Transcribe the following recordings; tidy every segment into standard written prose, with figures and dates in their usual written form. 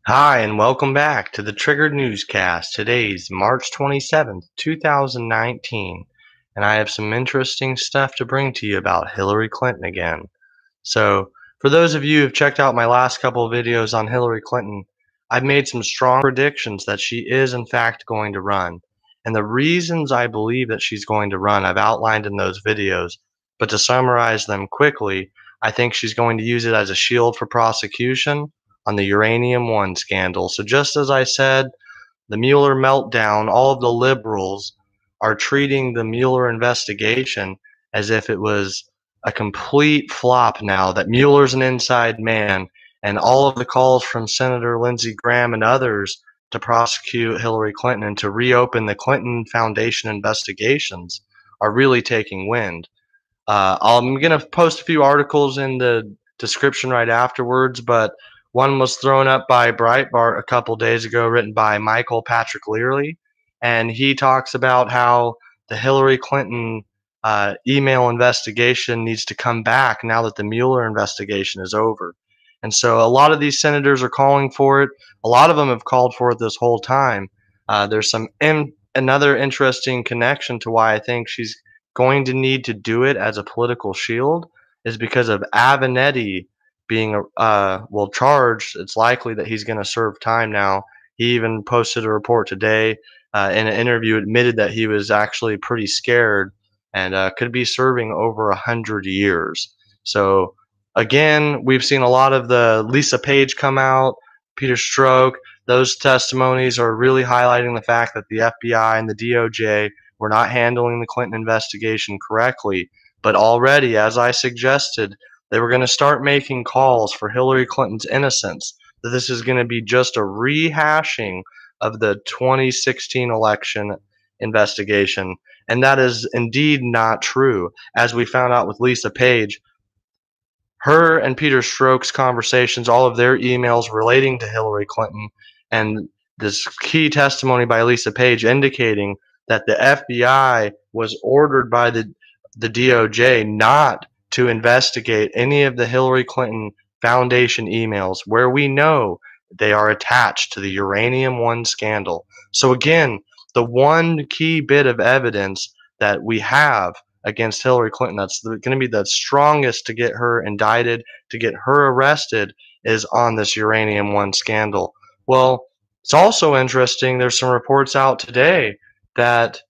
Hi, and welcome back to the Triggered Newscast. Today's March 27th, 2019, and I have some interesting stuff to bring to you about Hillary Clinton again. So, for those of you who have checked out my last couple of videos on Hillary Clinton, I've made some strong predictions that she is in fact going to run. And the reasons I believe that she's going to run, I've outlined in those videos, but to summarize them quickly, I think she's going to use it as a shield for prosecution on the Uranium One scandal. So just as I said, the Mueller meltdown, all of the liberals are treating the Mueller investigation as if it was a complete flop now, that Mueller's an inside man, and all of the calls from Senator Lindsey Graham and others to prosecute Hillary Clinton and to reopen the Clinton Foundation investigations are really taking wind. I'm going to post a few articles in the description right afterwards, but one was thrown up by Breitbart a couple days ago, written by Michael Patrick Learley, and he talks about how the Hillary Clinton email investigation needs to come back now that the Mueller investigation is over. And so a lot of these senators are calling for it. A lot of them have called for it this whole time. There's another interesting connection to why I think she's going to need to do it as a political shield is because of Avenatti being charged. It's likely that he's going to serve time now. He even posted a report today in an interview, admitted that he was actually pretty scared and could be serving over 100 years. So again, we've seen a lot of the Lisa Page come out, Peter Strzok. Those testimonies are really highlighting the fact that the FBI and the DOJ were not handling the Clinton investigation correctly. But already, as I suggested, they were going to start making calls for Hillary Clinton's innocence, that this is going to be just a rehashing of the 2016 election investigation. And that is indeed not true. As we found out with Lisa Page, her and Peter Strzok's conversations, all of their emails relating to Hillary Clinton, and this key testimony by Lisa Page indicating that the FBI was ordered by the DOJ not to investigate any of the Hillary Clinton Foundation emails where we know they are attached to the Uranium One scandal. So again, the one key bit of evidence that we have against Hillary Clinton that's going to be the strongest to get her indicted, to get her arrested, is on this Uranium One scandal. Well, it's also interesting. There's some reports out today that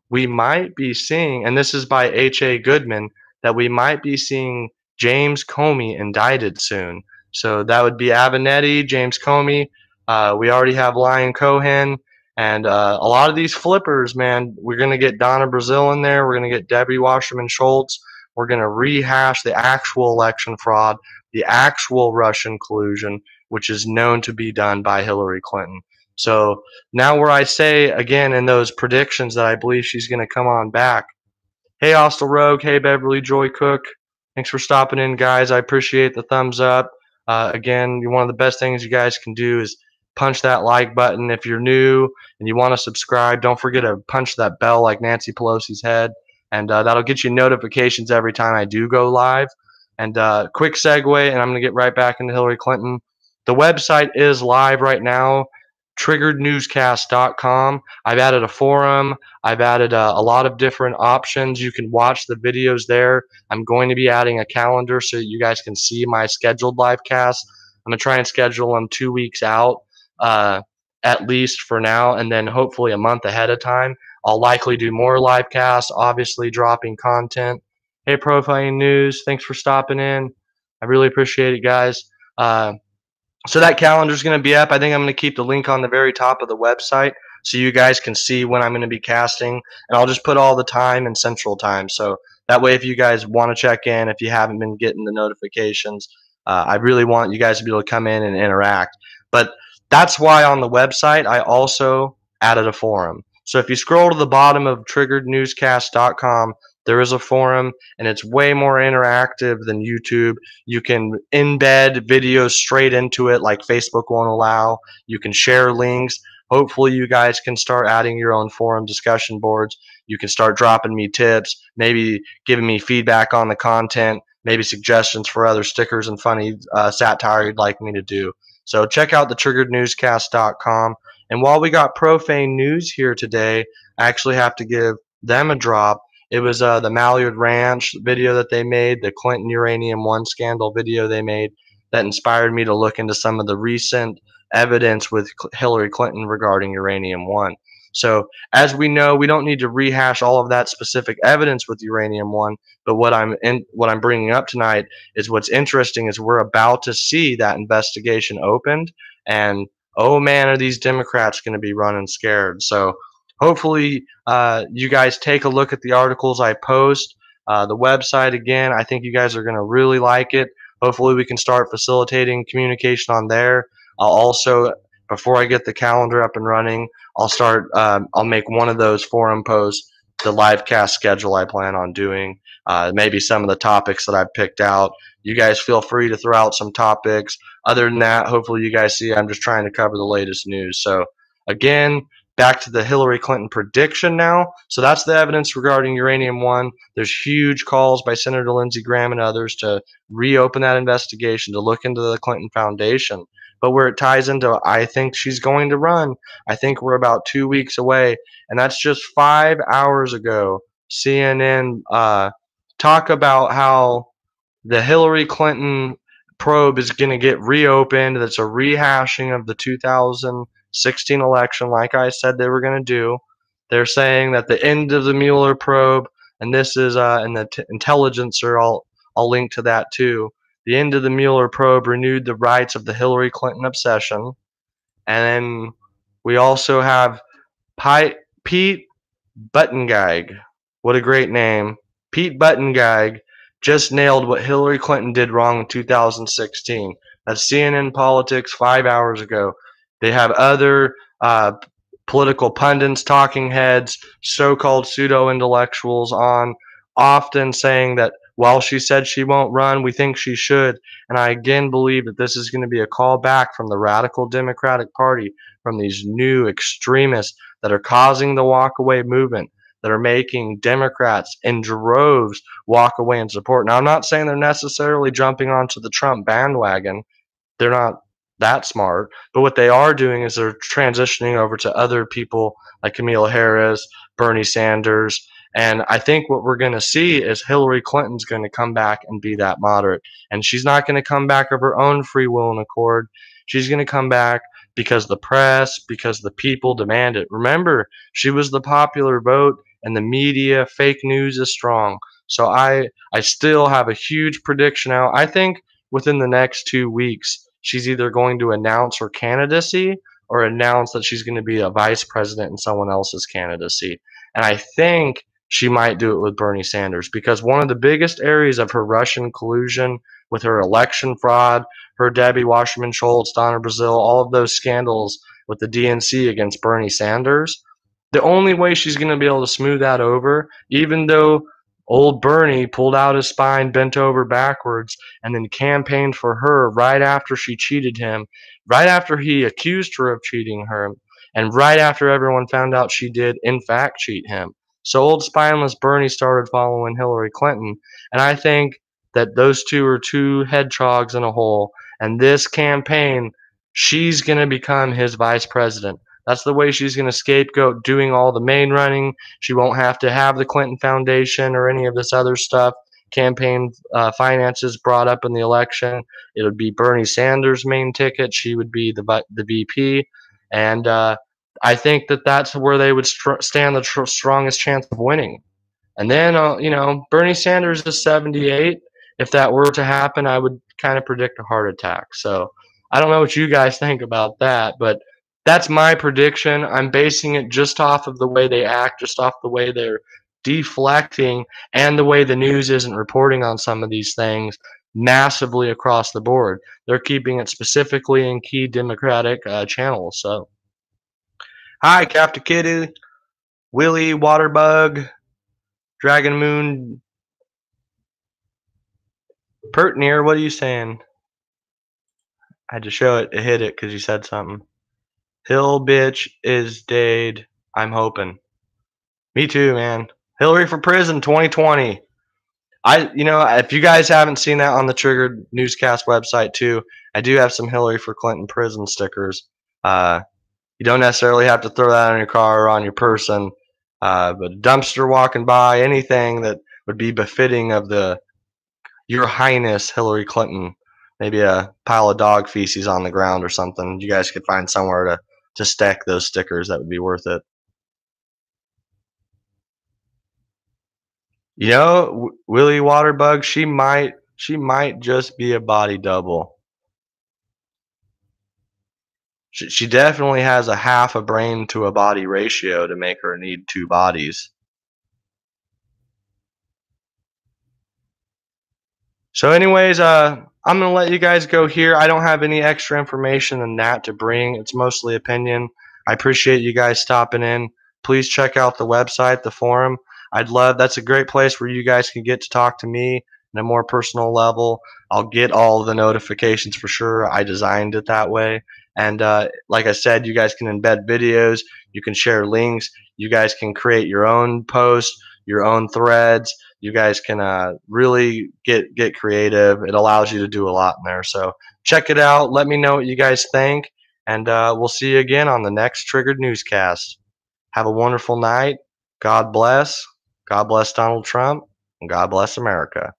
we might be seeing, and this is by H.A. Goodman, that we might be seeing James Comey indicted soon. So that would be Avenatti, James Comey. We already have Lion Cohen. And a lot of these flippers, man, we're going to get Donna Brazil in there. We're going to get Debbie Wasserman Schultz. We're going to rehash the actual election fraud, the actual Russian collusion, which is known to be done by Hillary Clinton. So now where I say, again, in those predictions that I believe she's going to come on back. Hey, Hostile Rogue. Hey, Beverly Joy Cook. Thanks for stopping in, guys. I appreciate the thumbs up. Again, one of the best things you guys can do is punch that like button. If you're new and you want to subscribe, don't forget to punch that bell like Nancy Pelosi's head, and that'll get you notifications every time I do go live. And quick segue, and I'm going to get right back into Hillary Clinton. The website is live right now, triggerednewscast.com. I've added a forum. I've added a lot of different options. You can watch the videos there. I'm going to be adding a calendar so you guys can see my scheduled live casts. I'm going to try and schedule them 2 weeks out, at least for now, and then hopefully a month ahead of time. I'll likely do more live casts, obviously dropping content. Hey, Profiling News, thanks for stopping in. I really appreciate it, guys. So that calendar is going to be up. I think I'm going to keep the link on the very top of the website so you guys can see when I'm going to be casting. And I'll just put all the time in Central Time. So that way, if you guys want to check in, if you haven't been getting the notifications, I really want you guys to be able to come in and interact. But that's why on the website, I also added a forum. So if you scroll to the bottom of triggerednewscast.com, there is a forum, and it's way more interactive than YouTube. You can embed videos straight into it like Facebook won't allow. You can share links. Hopefully you guys can start adding your own forum discussion boards. You can start dropping me tips, maybe giving me feedback on the content, maybe suggestions for other stickers and funny satire you'd like me to do. So check out thetriggerednewscast.com. And while we got profane news here today, I actually have to give them a drop. It was the Malyard Ranch video that they made, the Clinton Uranium One scandal video they made, that inspired me to look into some of the recent evidence with Hillary Clinton regarding Uranium One. So, as we know, we don't need to rehash all of that specific evidence with Uranium One. But what I'm bringing up tonight is what's interesting is we're about to see that investigation opened, and oh man, are these Democrats going to be running scared? So, hopefully, you guys take a look at the articles I post. The website again, I think you guys are going to really like it. Hopefully, we can start facilitating communication on there. I'll also, before I get the calendar up and running, I'll make one of those forum posts the live cast schedule I plan on doing. Maybe some of the topics that I've picked out. You guys feel free to throw out some topics. Other than that, hopefully you guys see I'm just trying to cover the latest news. So again, back to the Hillary Clinton prediction now. So that's the evidence regarding Uranium One. There's huge calls by Senator Lindsey Graham and others to reopen that investigation, to look into the Clinton Foundation. But where it ties into, I think she's going to run. I think we're about 2 weeks away, and that's just 5 hours ago. CNN talk about how the Hillary Clinton probe is going to get reopened. That's a rehashing of the 2016 election, like I said they were going to do. They're saying that the end of the Mueller probe, and this is in the Intelligencer. I'll link to that too. The end of the Mueller probe renewed the rights of the Hillary Clinton obsession. And then we also have Pete Buttigieg. What a great name. Pete Buttigieg just nailed what Hillary Clinton did wrong in 2016. That's CNN Politics 5 hours ago. They have other political pundits, talking heads, so-called pseudo-intellectuals on, often saying that while she said she won't run, we think she should. And I again believe that this is going to be a call back from the radical Democratic Party, from these new extremists that are causing the walkaway movement, that are making Democrats in droves walk away and support. Now, I'm not saying they're necessarily jumping onto the Trump bandwagon. They're not that smart. But what they are doing is they're transitioning over to other people like Kamala Harris, Bernie Sanders. And I think what we're going to see is Hillary Clinton's going to come back and be that moderate. And she's not going to come back of her own free will and accord. She's going to come back because the press, because the people demand it. Remember, she was the popular vote, and the media, fake news is strong. So I still have a huge prediction out. I think within the next 2 weeks, she's either going to announce her candidacy or announce that she's going to be a vice president in someone else's candidacy. And I think she might do it with Bernie Sanders, because one of the biggest areas of her Russian collusion with her election fraud, her Debbie Wasserman Schultz, Donna Brazile, all of those scandals with the DNC against Bernie Sanders, the only way she's going to be able to smooth that over, even though old Bernie pulled out his spine, bent over backwards, and then campaigned for her right after she cheated him, right after he accused her of cheating her, and right after everyone found out she did, in fact, cheat him. So old spineless Bernie started following Hillary Clinton, and I think that those two are two hedgehogs in a hole, and this campaign, she's going to become his vice president. That's the way she's going to scapegoat doing all the main running. She won't have to have the Clinton Foundation or any of this other stuff, campaign finances brought up in the election. It would be Bernie Sanders' main ticket. She would be the VP. And I think that that's where they would stand the strongest chance of winning. And then, Bernie Sanders is 78. If that were to happen, I would kind of predict a heart attack. So I don't know what you guys think about that, but that's my prediction. I'm basing it just off of the way they act, just off the way they're deflecting, and the way the news isn't reporting on some of these things massively across the board. They're keeping it specifically in key Democratic channels. So, hi, Captain Kitty, Willie, Waterbug, Dragon Moon, Pertinier, what are you saying? I had to show it. It hit it because you said something. Hill bitch is dead. I'm hoping. Me too, man. Hillary for prison 2020. If you guys haven't seen that on the Triggered Newscast website too, I do have some Hillary for Clinton prison stickers. Uh, you don't necessarily have to throw that on your car or on your person, but a dumpster walking by, anything that would be befitting of the Your Highness Hillary Clinton. Maybe a pile of dog feces on the ground or something. You guys could find somewhere to stack those stickers. That would be worth it. Willie Waterbug, she might just be a body double. She definitely has a half a brain to a body ratio to make her need two bodies. So, anyways, I'm gonna let you guys go here. I don't have any extra information than that to bring. It's mostly opinion. I appreciate you guys stopping in. Please check out the website, the forum. That's a great place where you guys can get to talk to me on a more personal level. I'll get all the notifications for sure. I designed it that way. And like I said, you guys can embed videos. You can share links. You guys can create your own posts, your own threads. You guys can really get creative. It allows you to do a lot in there. So check it out. Let me know what you guys think, and we'll see you again on the next Triggered Newscast. Have a wonderful night. God bless. God bless Donald Trump, and God bless America.